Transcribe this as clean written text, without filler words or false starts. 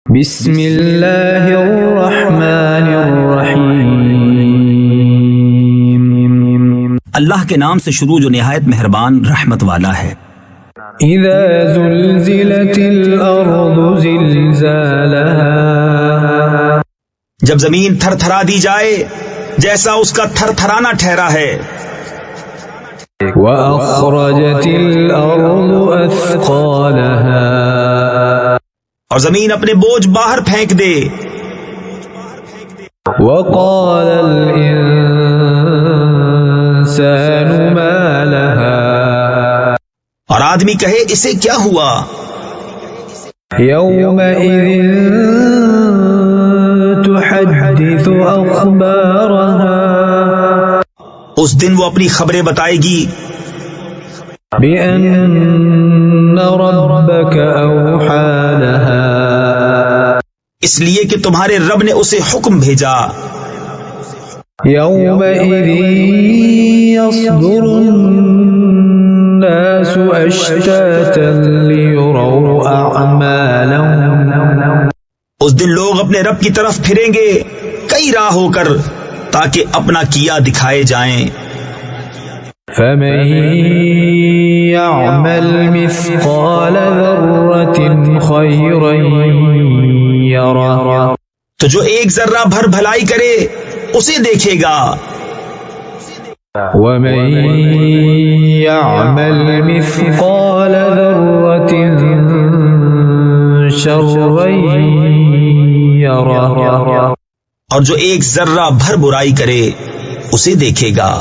بسم اللہ الرحمن الرحیم، اللہ کے نام سے شروع جو نہایت مہربان رحمت والا ہے۔ اذا زلزلت الارض زلزالها، جب زمین تھر تھرا دی جائے جیسا اس کا تھر تھرانا ٹھہرا ہے۔ واخرجت الارض اثقالها، اور زمین اپنے بوجھ باہر پھینک دے۔ وقال الانسان ما لها، اور آدمی کہے اسے کیا ہوا؟ يومئذ تحدث أخبارها، اس دن وہ اپنی خبریں بتائے گی بأن ربك أوحى لها، اس لیے کہ تمہارے رب نے اسے حکم بھیجا۔ يومئذ يصدر الناس أشتاتا ليروا أعمالهم، اس دن لوگ اپنے رب کی طرف پھریں گے کئی راہ ہو کر تاکہ اپنا کیا دکھائے جائیں۔ فمن يعمل مثقال ذرة خيرا يره، تو جو ایک ذرہ بھر بھلائی کرے اسے دیکھے گا، ومن يعمل مثقال ذرة شرا يره، اور جو ایک ذرہ بھر برائی کرے اسے دیکھے گا۔